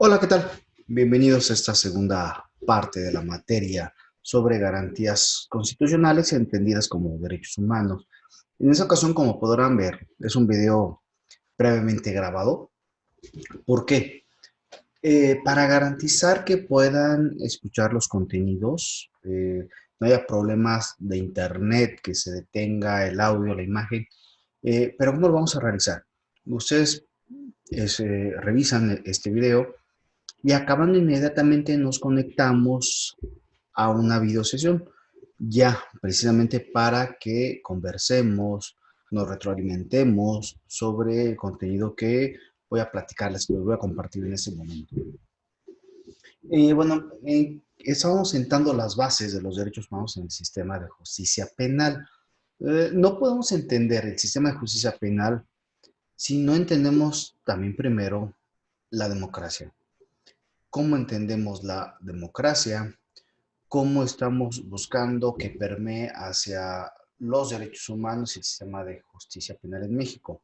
Hola, ¿qué tal? Bienvenidos a esta segunda parte de la materia sobre garantías constitucionales entendidas como derechos humanos. En esta ocasión, como podrán ver, es un video previamente grabado. ¿Por qué? Para garantizar que puedan escuchar los contenidos, no haya problemas de internet, que se detenga el audio, la imagen. Pero ¿cómo lo vamos a realizar? Ustedes revisan este video y acabando inmediatamente nos conectamos a una videosesión, ya precisamente para que conversemos, nos retroalimentemos sobre el contenido que voy a platicarles, que les voy a compartir en este momento. Estábamos sentando las bases de los derechos humanos en el sistema de justicia penal. No podemos entender el sistema de justicia penal si no entendemos también primero la democracia. ¿Cómo entendemos la democracia? ¿Cómo estamos buscando que permee hacia los derechos humanos y el sistema de justicia penal en México?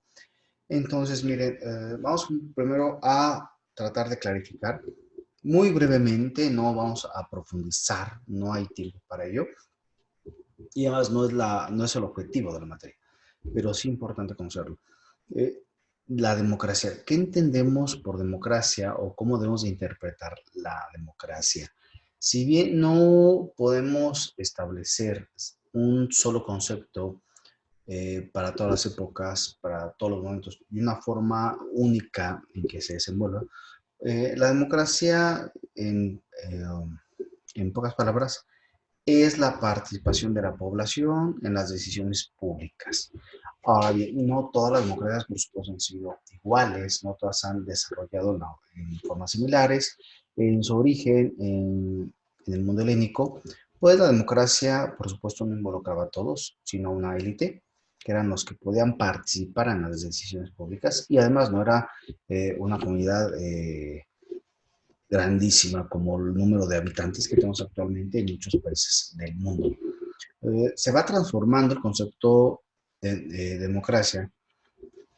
Entonces, miren, vamos primero a tratar de clarificar muy brevemente, no vamos a profundizar, no hay tiempo para ello, y además no es el objetivo de la materia, pero sí importante conocerlo. Eh, la democracia, ¿qué entendemos por democracia o cómo debemos de interpretar la democracia? Si bien no podemos establecer un solo concepto para todas las épocas, para todos los momentos, y una forma única en que se desenvuelva, la democracia, en pocas palabras, es la participación de la población en las decisiones públicas. Ahora bien, no todas las democracias, por supuesto, han sido iguales, no todas han desarrollado en formas similares. En su origen, en el mundo helénico, pues la democracia, por supuesto, no involucraba a todos, sino a una élite, que eran los que podían participar en las decisiones públicas, y además no era una comunidad grandísima como el número de habitantes que tenemos actualmente en muchos países del mundo. Se va transformando el concepto de democracia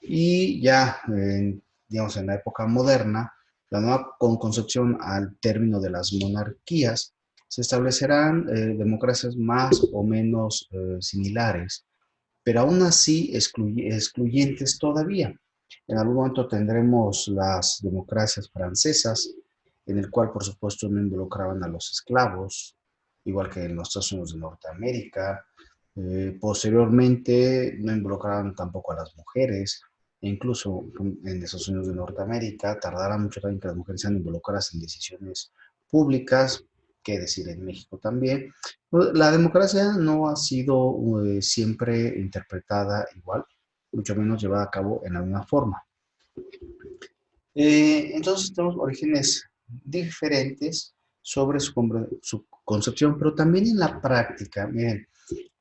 y ya, digamos, en la época moderna, la nueva concepción al término de las monarquías, se establecerán democracias más o menos similares, pero aún así excluyentes todavía. En algún momento tendremos las democracias francesas, en el cual por supuesto no involucraban a los esclavos, igual que en los Estados Unidos de Norteamérica. Posteriormente no involucraban tampoco a las mujeres, e incluso en Estados Unidos de Norteamérica tardará mucho también que las mujeres sean involucradas en decisiones públicas, que decir en México también. La democracia no ha sido siempre interpretada igual, mucho menos llevada a cabo en la misma forma. Entonces tenemos orígenes diferentes sobre su concepción, pero también en la práctica. Miren,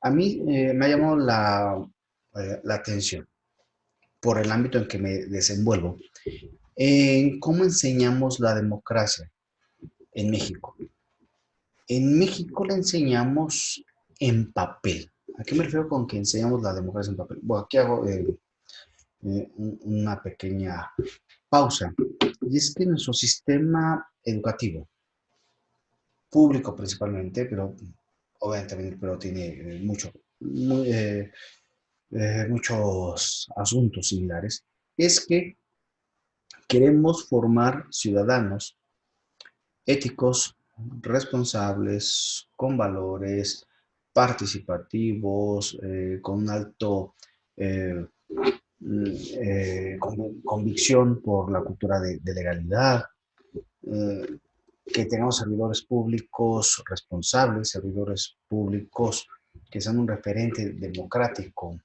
a mí me ha llamado la atención por el ámbito en que me desenvuelvo, en cómo enseñamos la democracia en México. En México la enseñamos en papel. ¿A qué me refiero con que enseñamos la democracia en papel? Bueno, aquí hago una pequeña pausa. Y es que nuestro sistema educativo, público principalmente, pero obviamente pero tiene muchos asuntos similares, es que queremos formar ciudadanos éticos, responsables, con valores, participativos, con un alto eh, convicción por la cultura de legalidad, eh, que tengamos servidores públicos responsables, servidores públicos que sean un referente democrático.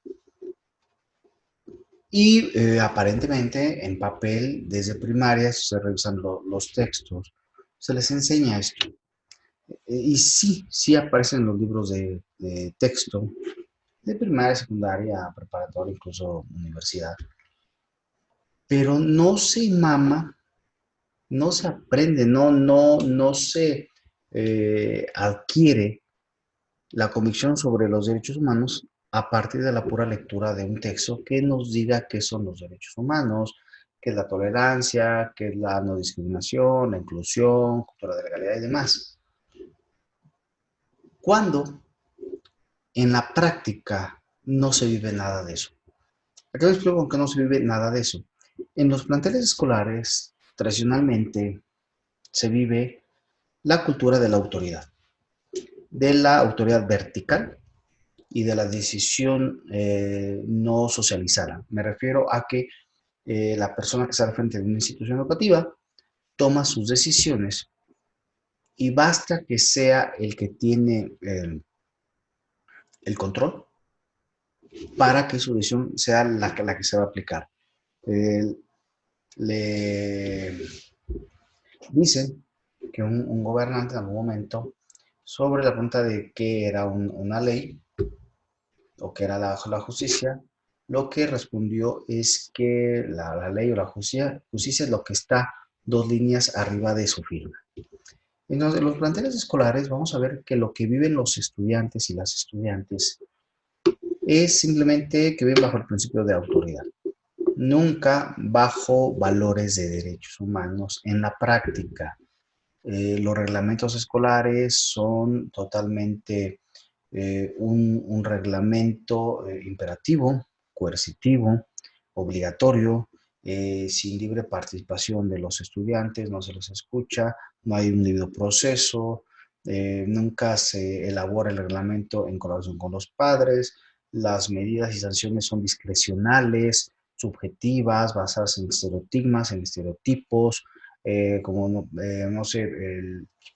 Y aparentemente en papel, desde primaria, si se revisan los textos, se les enseña esto. Y sí, sí aparecen en los libros de texto, de primaria, secundaria, preparatoria, incluso universidad, pero no se mama, no se aprende, no se adquiere la convicción sobre los derechos humanos a partir de la pura lectura de un texto que nos diga qué son los derechos humanos, qué es la tolerancia, qué es la no discriminación, la inclusión, cultura de legalidad y demás. Cuando en la práctica no se vive nada de eso. ¿A qué me explico con que no se vive nada de eso? En los planteles escolares, tradicionalmente, se vive la cultura de la autoridad vertical y de la decisión no socializada. Me refiero a que la persona que está al frente de una institución educativa toma sus decisiones y basta que sea el que tiene el control para que su decisión sea la que se va a aplicar. Eh, le dicen que un gobernante en algún momento, sobre la pregunta de qué era una ley o qué era la justicia, lo que respondió es que la ley o la justicia es lo que está dos líneas arriba de su firma. Entonces, en los planteles escolares vamos a ver que lo que viven los estudiantes y las estudiantes es simplemente que viven bajo el principio de autoridad, nunca bajo valores de derechos humanos en la práctica. Los reglamentos escolares son totalmente un reglamento imperativo, coercitivo, obligatorio, sin libre participación de los estudiantes, no se les escucha, no hay un debido proceso, nunca se elabora el reglamento en colaboración con los padres, las medidas y sanciones son discrecionales, subjetivas, basadas en estereotipas, en estereotipos, como no sé,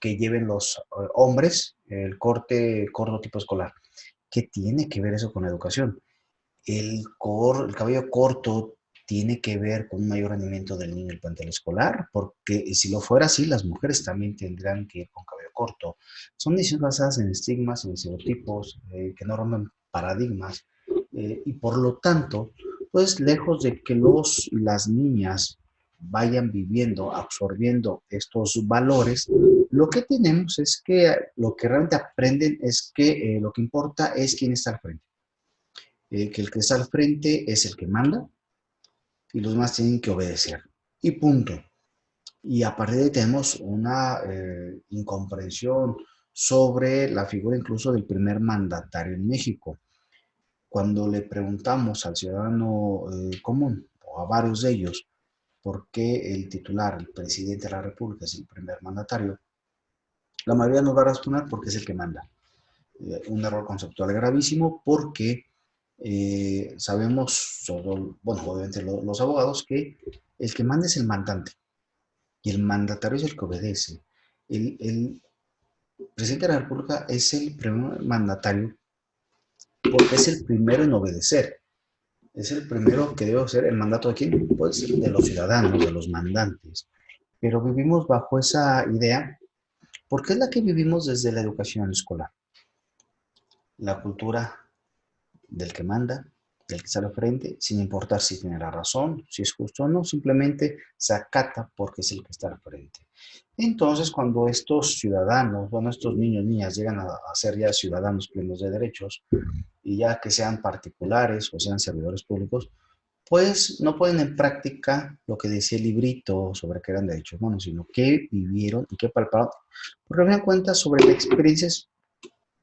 que lleven los hombres el corte corto tipo escolar. ¿Qué tiene que ver eso con la educación? El cabello corto tiene que ver con un mayor rendimiento del niño en el plantel escolar, porque si lo fuera así, las mujeres también tendrán que ir con cabello corto. Son decisiones basadas en estigmas, en estereotipos, que no rompen paradigmas, y por lo tanto, pues lejos de que los y las niñas vayan viviendo, absorbiendo estos valores, lo que tenemos es que lo que realmente aprenden es que lo que importa es quién está al frente, que el que está al frente es el que manda y los demás tienen que obedecer. Y punto. Y a partir de ahí tenemos una incomprensión sobre la figura incluso del primer mandatario en México. Cuando le preguntamos al ciudadano común, o a varios de ellos, por qué el titular, el presidente de la República, es el primer mandatario, la mayoría nos va a responder porque es el que manda. Un error conceptual gravísimo porque sabemos, bueno, obviamente los abogados, que el que manda es el mandante y el mandatario es el que obedece. El presidente de la República es el primer mandatario porque es el primero en obedecer. Es el primero que debe ser el mandato de quién? Pues de los ciudadanos, de los mandantes. Pero vivimos bajo esa idea porque es la que vivimos desde la educación escolar. La cultura del que manda, del que está al frente, sin importar si tiene la razón, si es justo o no, simplemente se acata porque es el que está al frente. Entonces, cuando estos ciudadanos, bueno, estos niños, niñas llegan a ser ya ciudadanos plenos de derechos, y ya que sean particulares o sean servidores públicos, pues no ponen en práctica lo que decía el librito sobre que eran derechos humanos, sino que vivieron y que palparon, porque me dan cuenta sobre las experiencias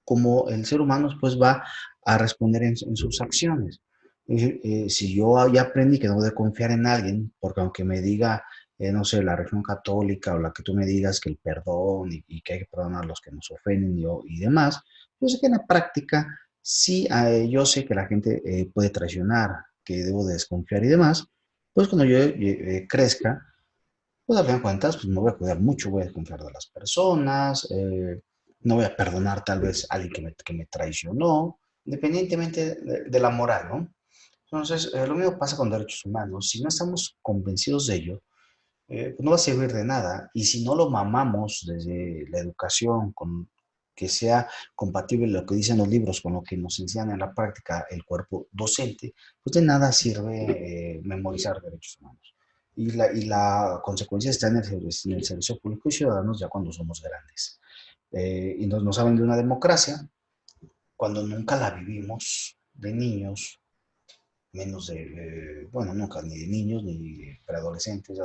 como el ser humano pues va a responder en sus acciones. Si yo ya aprendí que no debo confiar en alguien, porque aunque me diga, no sé, la religión católica o la que tú me digas que el perdón y que hay que perdonar a los que nos ofenden y demás, yo sé que en la práctica sí, yo sé que la gente puede traicionar, que debo de desconfiar y demás, pues cuando yo crezca, pues a fin de cuentas, pues me voy a cuidar mucho, voy a desconfiar de las personas, no voy a perdonar tal vez a alguien que me traicionó, independientemente de la moral, ¿no? Entonces, lo mismo pasa con derechos humanos. Si no estamos convencidos de ello, pues no va a servir de nada. Y si no lo mamamos desde la educación, con que sea compatible lo que dicen los libros con lo que nos enseñan en la práctica el cuerpo docente, pues de nada sirve memorizar derechos humanos. Y la consecuencia está en el servicio público y ciudadanos ya cuando somos grandes. Y nos hablan de una democracia cuando nunca la vivimos de niños, menos de, bueno, nunca, ni de niños, ni de preadolescentes,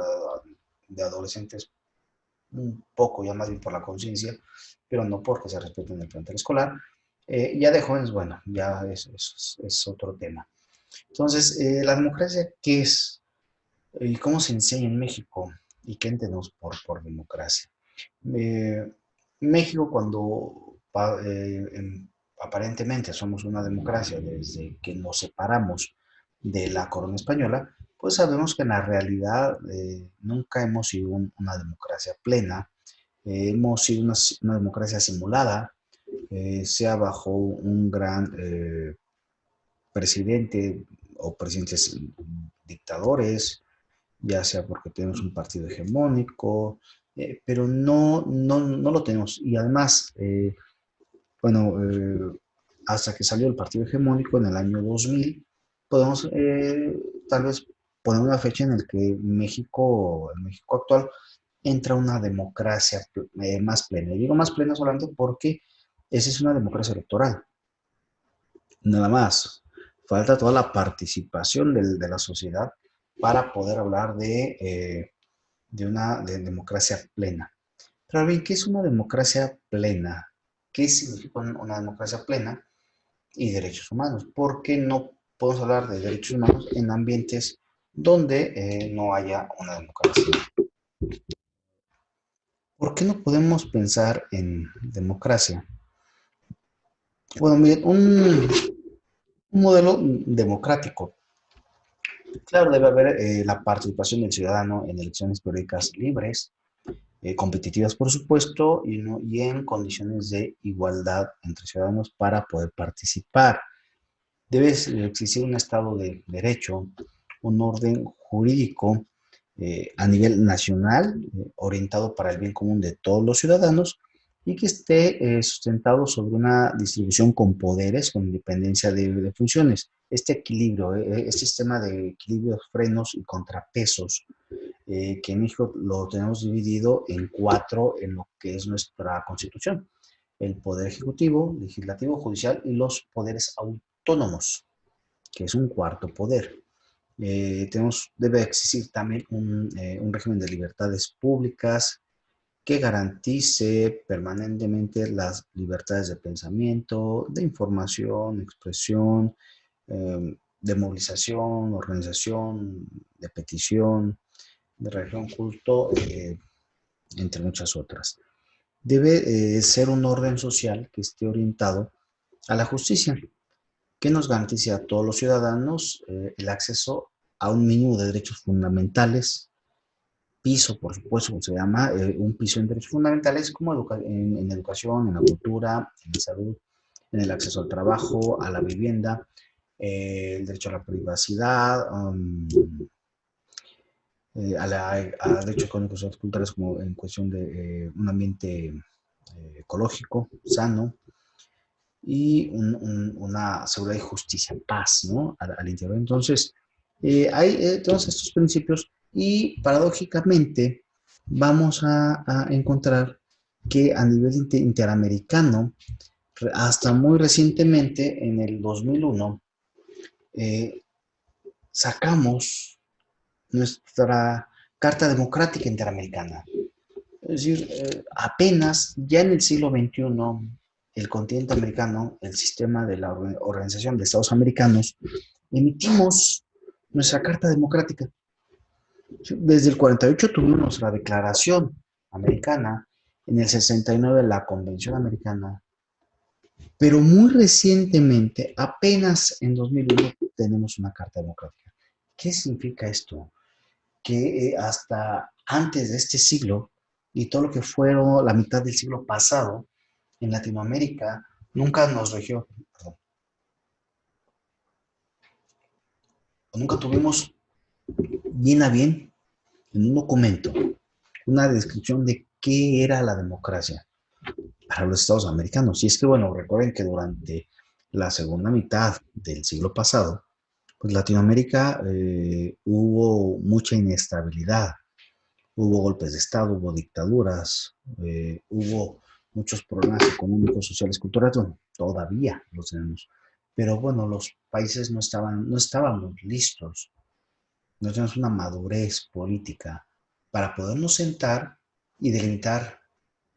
de adolescentes, un poco ya más bien por la conciencia, pero no porque se respeten el plantel escolar. Ya de jóvenes, bueno, ya es otro tema. Entonces, la democracia, ¿qué es? ¿Y cómo se enseña en México? ¿Y qué entendemos por democracia? Eh, México, cuando aparentemente somos una democracia desde que nos separamos de la corona española, pues sabemos que en la realidad nunca hemos sido una democracia plena. Hemos sido una democracia simulada, sea bajo un gran presidente o presidentes dictadores, ya sea porque tenemos un partido hegemónico, pero no lo tenemos. Y además, bueno, hasta que salió el partido hegemónico en el año 2000, podemos tal vez poner una fecha en la que México, el México actual, entra una democracia más plena. Y digo más plena solamente porque esa es una democracia electoral, nada más. Falta toda la participación de la sociedad para poder hablar de una democracia plena. Pero bien, ¿qué es una democracia plena? ¿Qué significa una democracia plena y derechos humanos? ¿Por qué no podemos hablar de derechos humanos en ambientes donde no haya una democracia? ¿Por qué no podemos pensar en democracia? Bueno, miren, un modelo democrático. Claro, debe haber la participación del ciudadano en elecciones periódicas libres, competitivas, por supuesto, y en condiciones de igualdad entre ciudadanos para poder participar. Debe existir un Estado de Derecho, un orden jurídico a nivel nacional, orientado para el bien común de todos los ciudadanos y que esté sustentado sobre una distribución con poderes, con independencia de funciones. Este equilibrio, este sistema de equilibrios, frenos y contrapesos que en México lo tenemos dividido en cuatro en lo que es nuestra constitución. El poder ejecutivo, legislativo, judicial y los poderes autónomos, que es un cuarto poder. Debe existir también un régimen de libertades públicas que garantice permanentemente las libertades de pensamiento, de información, expresión, de movilización, organización, de petición, de religión, culto, entre muchas otras. Debe ser un orden social que esté orientado a la justicia, que nos garantice a todos los ciudadanos el acceso a un mínimo de derechos fundamentales, piso, por supuesto, como se llama, un piso en derechos fundamentales como en educación, en la cultura, en la salud, en el acceso al trabajo, a la vivienda, el derecho a la privacidad, a derechos económicos y culturales como en cuestión de un ambiente ecológico, sano, y una seguridad y justicia, paz, ¿no? Al interior. Entonces, hay todos estos principios y paradójicamente vamos a encontrar que a nivel interamericano, hasta muy recientemente, en el 2001, eh, sacamos nuestra Carta Democrática Interamericana. Es decir, apenas ya en el siglo XXI, el continente americano, el sistema de la Organización de Estados Americanos, emitimos nuestra Carta Democrática. Desde el 48 tuvimos nuestra Declaración Americana, en el 69 la Convención Americana, pero muy recientemente, apenas en 2001, tenemos una Carta Democrática. ¿Qué significa esto? Que hasta antes de este siglo y todo lo que fueron la mitad del siglo pasado en Latinoamérica nunca nos regió, perdón, nunca tuvimos bien a bien en un documento una descripción de qué era la democracia para los Estados americanos. Y es que, bueno, recuerden que durante la segunda mitad del siglo pasado, pues Latinoamérica hubo mucha inestabilidad. Hubo golpes de Estado, hubo dictaduras, hubo muchos problemas económicos, sociales, culturales, bueno, todavía los tenemos. pero bueno, los países no estábamos listos, no teníamos una madurez política para podernos sentar y delimitar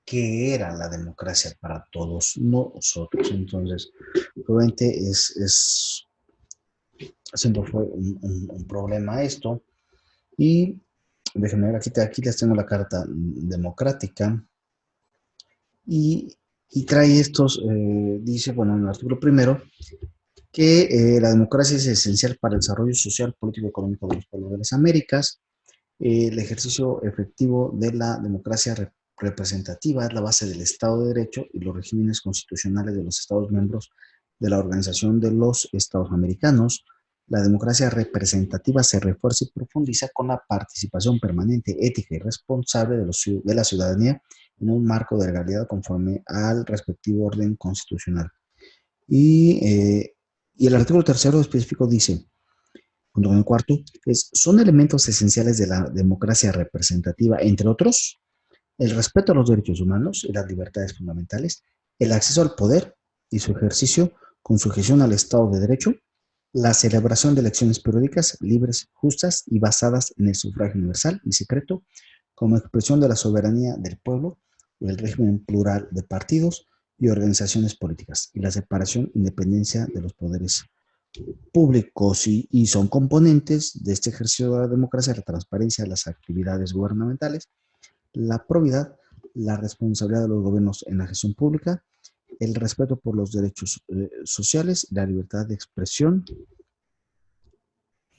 qué era la democracia para todos nosotros. Entonces, obviamente siempre fue un problema esto. Y déjenme ver, aquí les tengo la carta democrática y trae dice, bueno, en el artículo primero, que la democracia es esencial para el desarrollo social, político y económico de los pueblos de las Américas. El ejercicio efectivo de la democracia representativa es la base del Estado de Derecho y los regímenes constitucionales de los Estados miembros de la Organización de los Estados Americanos. La democracia representativa se refuerza y profundiza con la participación permanente, ética y responsable de la ciudadanía en un marco de legalidad conforme al respectivo orden constitucional. Y el artículo tercero específico dice, junto con el cuarto, son elementos esenciales de la democracia representativa, entre otros, el respeto a los derechos humanos y las libertades fundamentales, el acceso al poder y su ejercicio con sujeción al Estado de Derecho, la celebración de elecciones periódicas libres, justas y basadas en el sufragio universal y secreto, como expresión de la soberanía del pueblo, el régimen plural de partidos y organizaciones políticas, y la separación e independencia de los poderes públicos y son componentes de este ejercicio de la democracia, la transparencia, las actividades gubernamentales, la probidad, la responsabilidad de los gobiernos en la gestión pública, el respeto por los derechos sociales, la libertad de expresión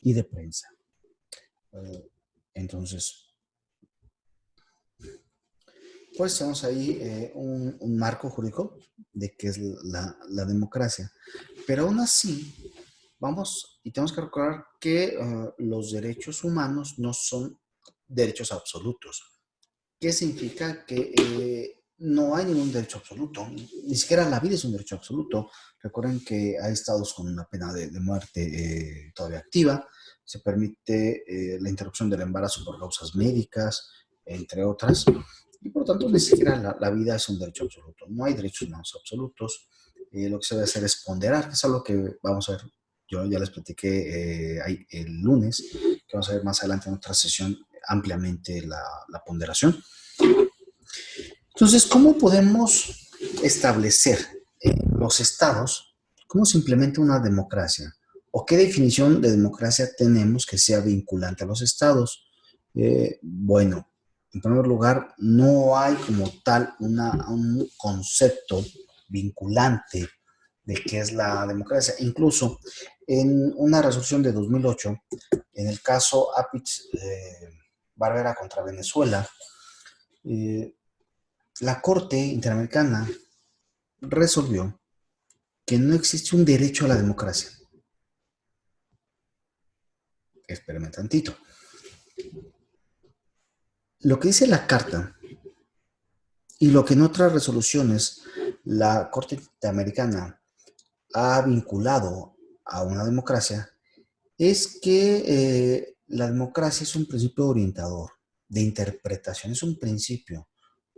y de prensa. Entonces, pues tenemos ahí un marco jurídico de qué es la democracia. Pero aún así, vamos y tenemos que recordar que los derechos humanos no son derechos absolutos. ¿Qué significa? Que no hay ningún derecho absoluto, ni siquiera la vida es un derecho absoluto. Recuerden que hay estados con una pena de muerte todavía activa, se permite la interrupción del embarazo por causas médicas, entre otras, y por lo tanto ni siquiera la vida es un derecho absoluto, no hay derechos humanos absolutos. Lo que se debe hacer es ponderar, que es algo que vamos a ver, yo ya les platiqué el lunes, que vamos a ver más adelante en otra sesión ampliamente la ponderación. Entonces, ¿cómo podemos establecer los estados cómo se implementa una democracia? ¿O qué definición de democracia tenemos que sea vinculante a los estados? Bueno, en primer lugar, no hay como tal un concepto vinculante de qué es la democracia. Incluso en una resolución de 2008, en el caso Apitz Barbera contra Venezuela, eh, la Corte Interamericana resolvió que no existe un derecho a la democracia. Espérame tantito. Lo que dice la Carta y lo que en otras resoluciones la Corte Interamericana ha vinculado a una democracia es que la democracia es un principio orientador de interpretación, es un principio,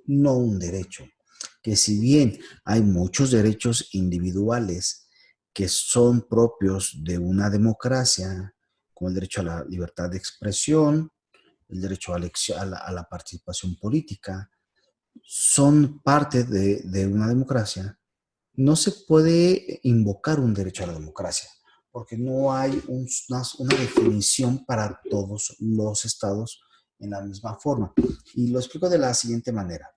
no un derecho. Que si bien hay muchos derechos individuales que son propios de una democracia, como el derecho a la libertad de expresión, el derecho a la participación política, son parte de una democracia, no se puede invocar un derecho a la democracia, porque no hay una definición para todos los estados en la misma forma. Y lo explico de la siguiente manera.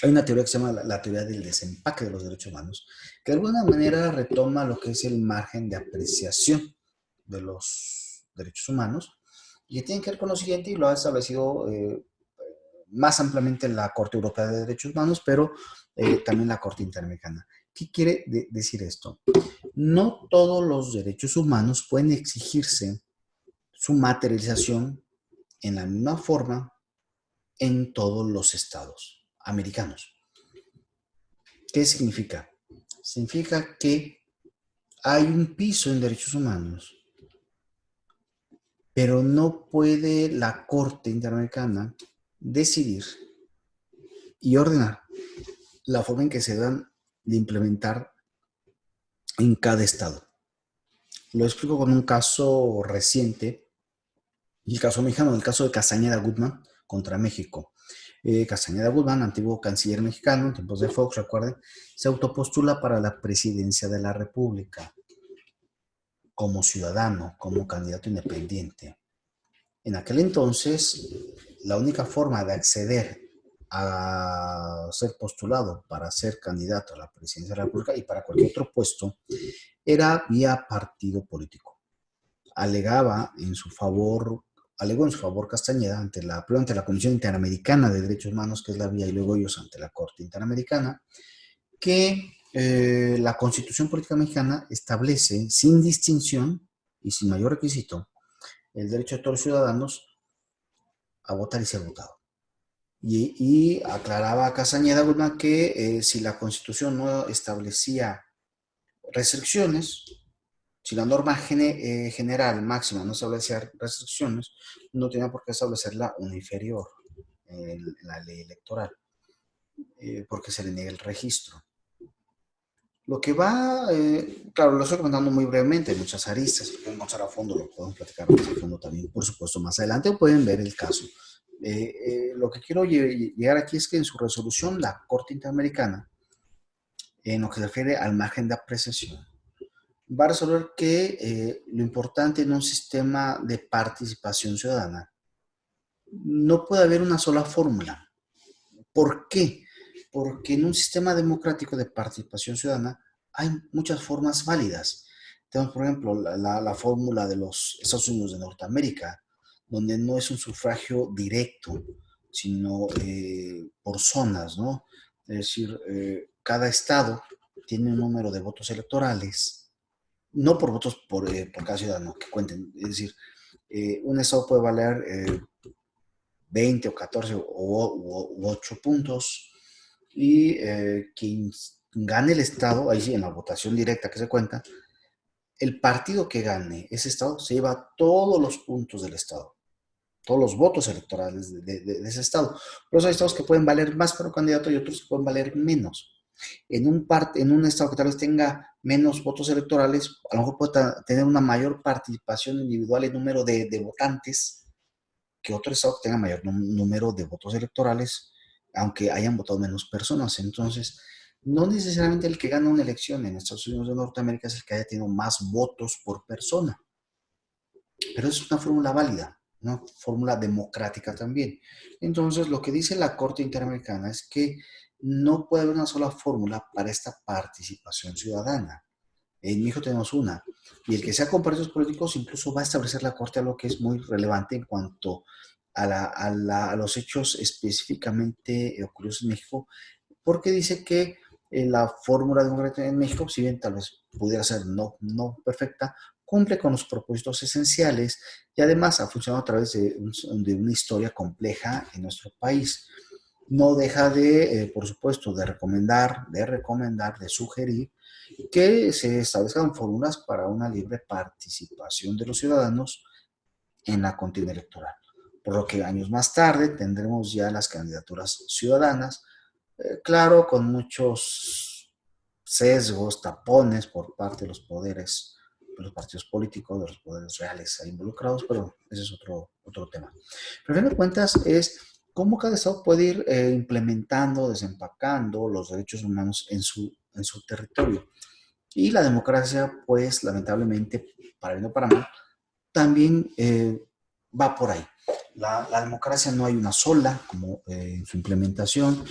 Hay una teoría que se llama la teoría del desempaque de los derechos humanos, que de alguna manera retoma lo que es el margen de apreciación de los derechos humanos y que tiene que ver con lo siguiente, y lo ha establecido más ampliamente la Corte Europea de Derechos Humanos, pero también la Corte Interamericana. ¿Qué quiere decir esto? No todos los derechos humanos pueden exigirse su materialización en la misma forma en todos los estados americanos. ¿Qué significa? Significa que hay un piso en derechos humanos, pero no puede la Corte Interamericana decidir y ordenar la forma en que se dan de implementar en cada estado. Lo explico con un caso reciente, el caso mexicano, el caso de Castañeda Guzmán contra México. Castañeda Guzmán, antiguo canciller mexicano, en tiempos de Fox, recuerden, se autopostula para la presidencia de la República como ciudadano, como candidato independiente. En aquel entonces, la única forma de acceder a ser postulado para ser candidato a la presidencia de la República y para cualquier otro puesto era vía partido político. Alegó en su favor Castañeda primero ante la Comisión Interamericana de Derechos Humanos, que es la vía, y luego ellos ante la Corte Interamericana, que la Constitución Política Mexicana establece sin distinción y sin mayor requisito el derecho de todos los ciudadanos a votar y ser votado. Y aclaraba a Castañeda Guzmán que si la Constitución no establecía restricciones, si la norma general máxima no establecía restricciones, no tenía por qué establecerla una inferior en la ley electoral, porque se le niega el registro. Lo que claro, lo estoy comentando muy brevemente, hay muchas aristas, si quieren conocer a fondo, lo podemos platicar más a fondo también, por supuesto, más adelante, o pueden ver el caso. Lo que quiero llegar aquí es que en su resolución la Corte Interamericana, en lo que se refiere al margen de apreciación, va a resolver que lo importante en un sistema de participación ciudadana no puede haber una sola fórmula. ¿Por qué? Porque en un sistema democrático de participación ciudadana hay muchas formas válidas. Tenemos, por ejemplo, la fórmula de los Estados Unidos de Norteamérica, donde no es un sufragio directo, sino por zonas, ¿no? Es decir, cada estado tiene un número de votos electorales, no por votos por cada ciudadano que cuenten. Es decir, un estado puede valer 20 o 14 u 8 puntos y quien gane el estado, ahí sí, en la votación directa que se cuenta, el partido que gane ese estado se lleva todos los puntos del estado, todos los votos electorales de ese estado. Pero hay estados que pueden valer más para un candidato y otros que pueden valer menos. En un estado que tal vez tenga menos votos electorales, a lo mejor puede tener una mayor participación individual en número de votantes que otro estado que tenga mayor número de votos electorales, aunque hayan votado menos personas. Entonces, no necesariamente el que gana una elección en Estados Unidos de Norteamérica es el que haya tenido más votos por persona, pero es una fórmula válida, una fórmula democrática también. Entonces, lo que dice la Corte Interamericana es que no puede haber una sola fórmula para esta participación ciudadana. En México tenemos una, y el que sea con partidos políticos incluso va a establecer la Corte algo que es muy relevante en cuanto a los hechos específicamente ocurridos en México, porque dice que la fórmula democrática en México, si bien tal vez pudiera ser no perfecta, cumple con los propósitos esenciales y además ha funcionado a través de una historia compleja en nuestro país. No deja por supuesto, de sugerir que se establezcan fórmulas para una libre participación de los ciudadanos en la contienda electoral. Por lo que años más tarde tendremos ya las candidaturas ciudadanas, claro, con muchos sesgos, tapones por parte de los poderes, de los partidos políticos, de los poderes reales ahí involucrados, pero ese es otro tema. Pero a fin de cuentas es cómo cada estado puede ir implementando, desempacando los derechos humanos en su territorio. Y la democracia, pues, lamentablemente, para bien o para mal, también va por ahí. La democracia no hay una sola, como en su implementación,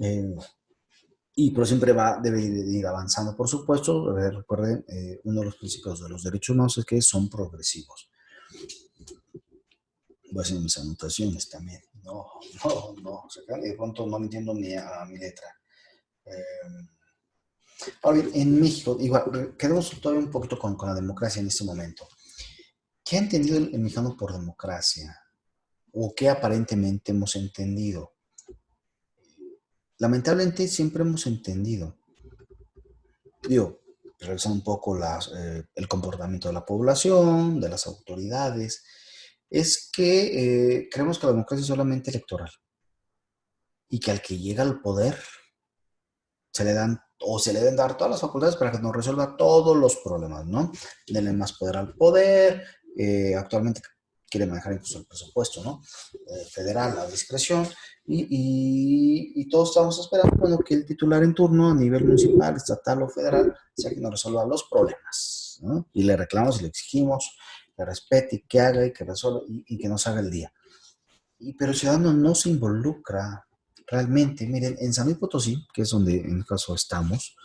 eh, pero siempre debe de ir avanzando, por supuesto. Recuerden, uno de los principios de los derechos humanos es que son progresivos. Voy a hacer mis anotaciones también. De pronto no entiendo ni a mi letra. Ahora bien, en México, igual, quedamos todavía un poquito con la democracia en este momento. ¿Qué ha entendido el mexicano por democracia? ¿O qué aparentemente hemos entendido? Lamentablemente siempre hemos entendido, digo, revisando un poco el comportamiento de la población, de las autoridades, es que creemos que la democracia es solamente electoral y que al que llega al poder se le dan o se le deben dar todas las facultades para que nos resuelva todos los problemas, ¿no? Denle más poder al poder, actualmente quiere manejar incluso el presupuesto, ¿no? Federal a discreción, y todos estamos esperando, bueno, que el titular en turno a nivel municipal, estatal o federal sea quien nos resuelva los problemas, ¿no? Y le reclamamos y le exigimos que respete y que haga y que resuelva y que nos haga el día. Pero el ciudadano no se involucra realmente. Miren, en San Luis Potosí, que es donde en el caso estamos,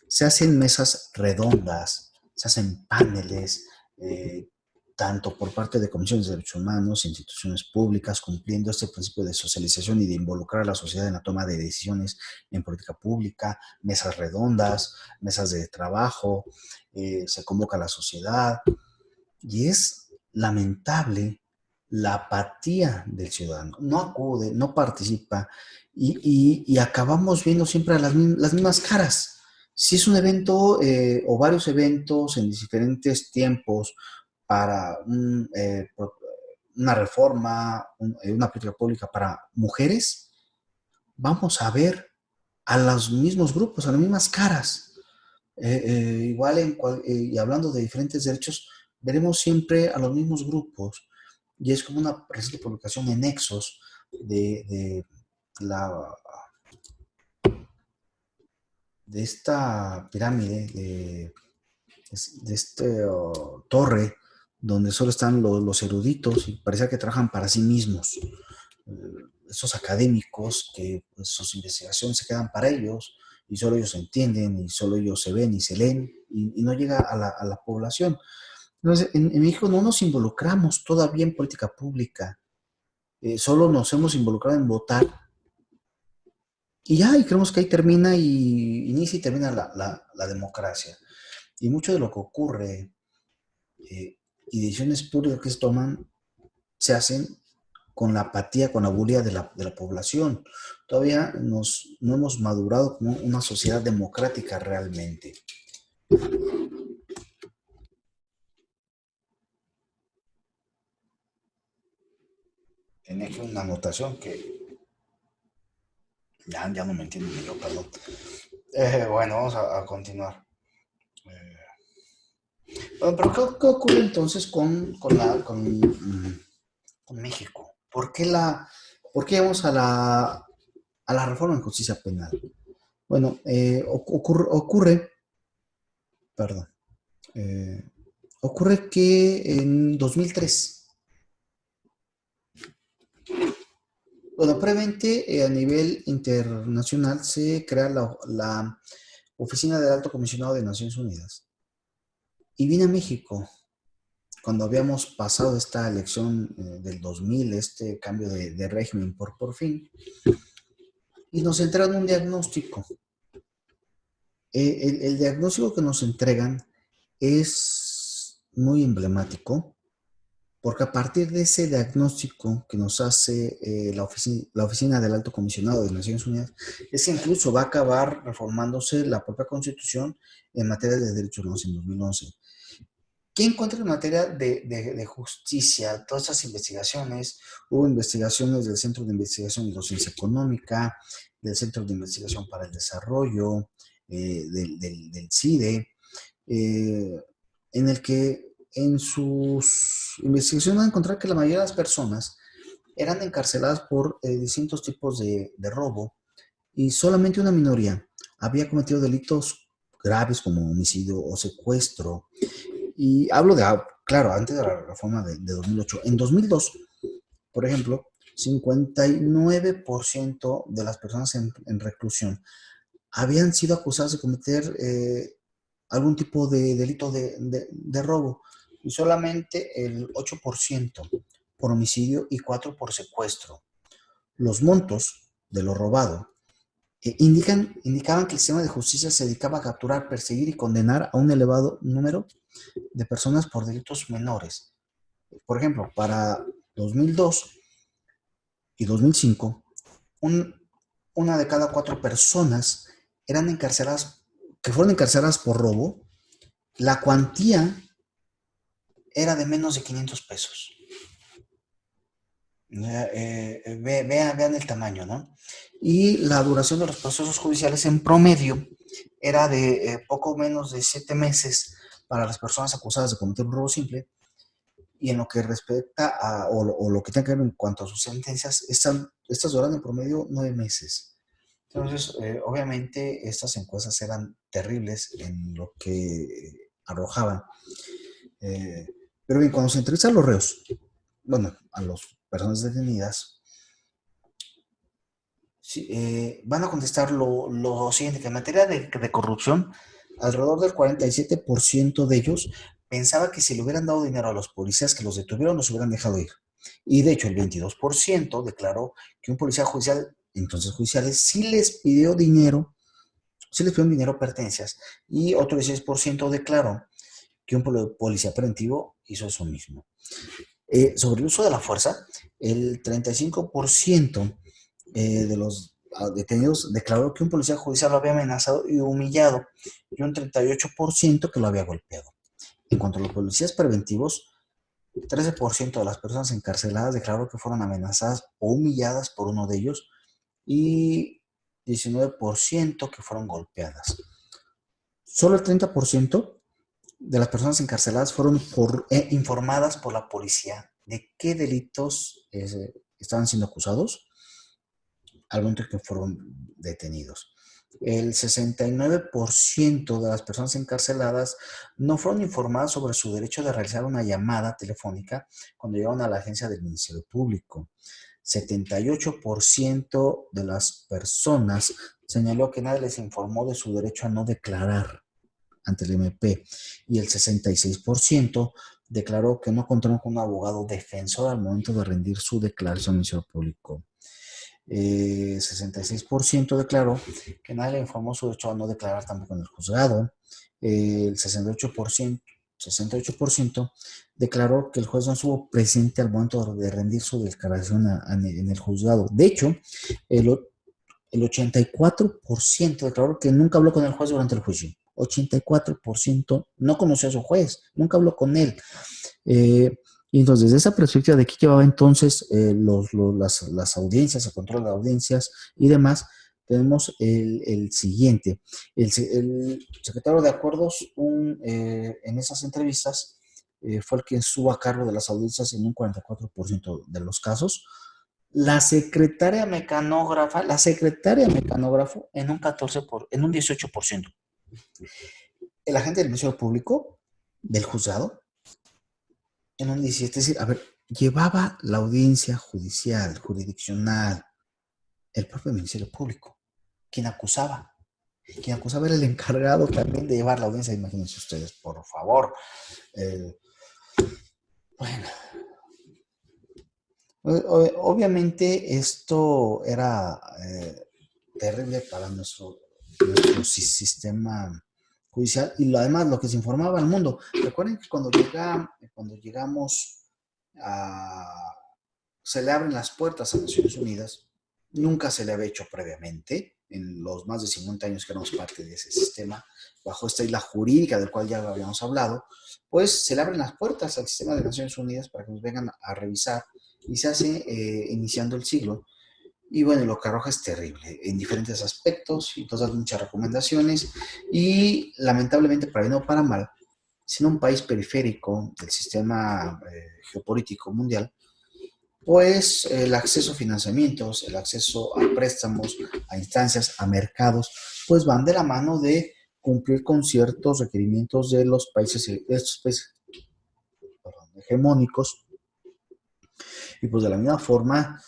se hacen mesas redondas, se hacen paneles, tanto por parte de comisiones de derechos humanos, instituciones públicas, cumpliendo este principio de socialización y de involucrar a la sociedad en la toma de decisiones en política pública, mesas redondas, mesas de trabajo, se convoca a la sociedad, y es lamentable la apatía del ciudadano. No acude, no participa, y acabamos viendo siempre a las mismas caras. Si es un evento o varios eventos en diferentes tiempos para una reforma, una política pública para mujeres, vamos a ver a los mismos grupos, a las mismas caras. Igual, y hablando de diferentes derechos, veremos siempre a los mismos grupos, y es como una reciente publicación en Nexos de, la, de esta pirámide, de este torre, donde solo están los eruditos y parecía que trabajan para sí mismos. Esos académicos que pues, sus investigaciones se quedan para ellos y solo ellos entienden y solo ellos se ven y se leen y no llega a la población. Entonces, en México no nos involucramos todavía en política pública, solo nos hemos involucrado en votar y ya, y creemos que ahí termina y inicia y termina la democracia. Y mucho de lo que ocurre y decisiones públicas que se toman se hacen con la apatía, con la bulia de la población. Todavía no hemos madurado como una sociedad democrática realmente. Tenía aquí una anotación que ya no me entiendo ni yo, perdón. Bueno, vamos a continuar. Bueno, pero ¿qué ocurre entonces con México? ¿Por qué vamos a la reforma en justicia penal? Bueno, perdón, eh, ocurre que en 2003, bueno, previamente a nivel internacional se crea la Oficina del Alto Comisionado de Naciones Unidas y viene a México cuando habíamos pasado esta elección del 2000, este cambio de régimen por fin, y nos entregan un diagnóstico. El diagnóstico que nos entregan es muy emblemático, porque a partir de ese diagnóstico que nos hace la Oficina del Alto Comisionado de Naciones Unidas, es que incluso va a acabar reformándose la propia Constitución en materia de derechos humanos en 2011. ¿Qué encuentra en materia de justicia? Todas estas investigaciones, hubo investigaciones del Centro de Investigación y Docencia Económica, del Centro de Investigación para el Desarrollo, del CIDE, en el que en sus investigaciones van a encontrar que la mayoría de las personas eran encarceladas por distintos tipos de robo, y solamente una minoría había cometido delitos graves como homicidio o secuestro. Y hablo claro, antes de la reforma de 2008. En 2002, por ejemplo, 59% de las personas en reclusión habían sido acusadas de cometer algún tipo de delito de robo, y solamente el 8% por homicidio y 4% por secuestro. Los montos de lo robado indicaban que el sistema de justicia se dedicaba a capturar, perseguir y condenar a un elevado número de personas por delitos menores. Por ejemplo, para 2002 y 2005, una de cada 4 personas eran encarceladas, que fueron encarceladas por robo. La cuantía era de menos de 500 pesos. Vean el tamaño, ¿no? Y la duración de los procesos judiciales en promedio era de poco menos de 7 meses para las personas acusadas de cometer un robo simple, y en lo que respecta a, o lo que tenga que ver en cuanto a sus sentencias, estas duran en promedio 9 meses. Entonces, obviamente, estas encuestas eran terribles en lo que arrojaban. Eh, pero bien, cuando se entrevista a los reos, bueno, a las personas detenidas, sí, van a contestar lo siguiente, que en materia de corrupción, alrededor del 47% de ellos pensaba que si le hubieran dado dinero a los policías que los detuvieron, los hubieran dejado ir. Y de hecho, el 22% declaró que un policía judicial, entonces judiciales, sí les pidió dinero, sí les pidió dinero, pertenencias, y otro 16% declaró que un policía preventivo hizo eso mismo. Sobre el uso de la fuerza, el 35% de los detenidos declaró que un policía judicial lo había amenazado y humillado, y un 38% que lo había golpeado. En cuanto a los policías preventivos, 13% de las personas encarceladas declaró que fueron amenazadas o humilladas por uno de ellos, y 19% que fueron golpeadas. Solo el 30% de las personas encarceladas fueron informadas por la policía de qué delitos estaban siendo acusados al momento que fueron detenidos. El 69% de las personas encarceladas no fueron informadas sobre su derecho de realizar una llamada telefónica cuando llegaron a la agencia del Ministerio Público. 78% de las personas señaló que nadie les informó de su derecho a no declarar ante el MP, y el 66% declaró que no contaron con un abogado defensor al momento de rendir su declaración al Ministerio Público. 66% declaró que nadie le informó su derecho a no declarar tampoco en el juzgado. El 68% declaró que el juez no estuvo presente al momento de rendir su declaración en el juzgado. De hecho, el, el 84% declaró que nunca habló con el juez durante el juicio. 84% no conoció a su juez, nunca habló con él. Y entonces, desde esa perspectiva de qué llevaba entonces las audiencias, el control de audiencias y demás, tenemos el siguiente. El secretario de Acuerdos en esas entrevistas fue el que estuvo a cargo de las audiencias en un 44% de los casos. La secretaria mecanógrafo en un 18%. El agente del Ministerio Público del juzgado en un 17%. Es decir, a ver, llevaba la audiencia judicial, jurisdiccional, el propio Ministerio Público, quien acusaba. Quien acusaba era el encargado también de llevar la audiencia, imagínense ustedes, por favor. Eh, bueno, obviamente esto era terrible para nuestro sistema judicial, y además lo que se informaba al mundo. Recuerden que cuando llegamos a... se le abren las puertas a Naciones Unidas, nunca se le había hecho previamente, en los más de 50 años que éramos parte de ese sistema, bajo esta isla jurídica del cual ya habíamos hablado, pues se le abren las puertas al sistema de Naciones Unidas para que nos vengan a revisar, y se hace iniciando el siglo. Y bueno, lo que arroja es terrible en diferentes aspectos, y todas muchas recomendaciones, y lamentablemente, para bien o para mal, siendo un país periférico del sistema geopolítico mundial, pues el acceso a financiamientos, el acceso a préstamos, a instancias, a mercados, pues van de la mano de cumplir con ciertos requerimientos de los países, estos países, perdón, hegemónicos. Y pues de la misma forma,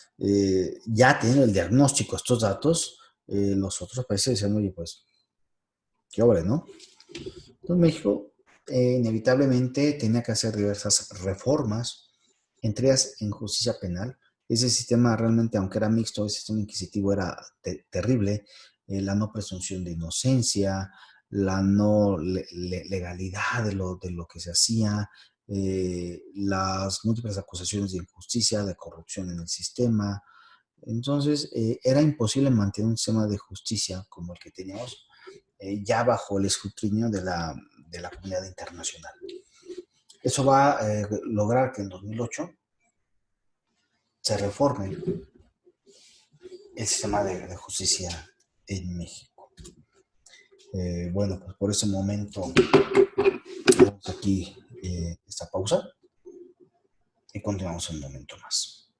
ya teniendo el diagnóstico, estos datos, los otros países decían, oye, pues, qué obra, ¿no? Entonces México inevitablemente tenía que hacer diversas reformas, entre ellas en justicia penal. Ese sistema realmente, aunque era mixto, el sistema inquisitivo era terrible. La no presunción de inocencia, la no legalidad de lo que se hacía, las múltiples acusaciones de injusticia, de corrupción en el sistema. Entonces, era imposible mantener un sistema de justicia como el que teníamos, ya bajo el escrutinio de la comunidad internacional. Eso va a lograr que en 2008 se reforme el sistema de justicia en México. Bueno, pues por ese momento damos aquí esta pausa y continuamos un momento más.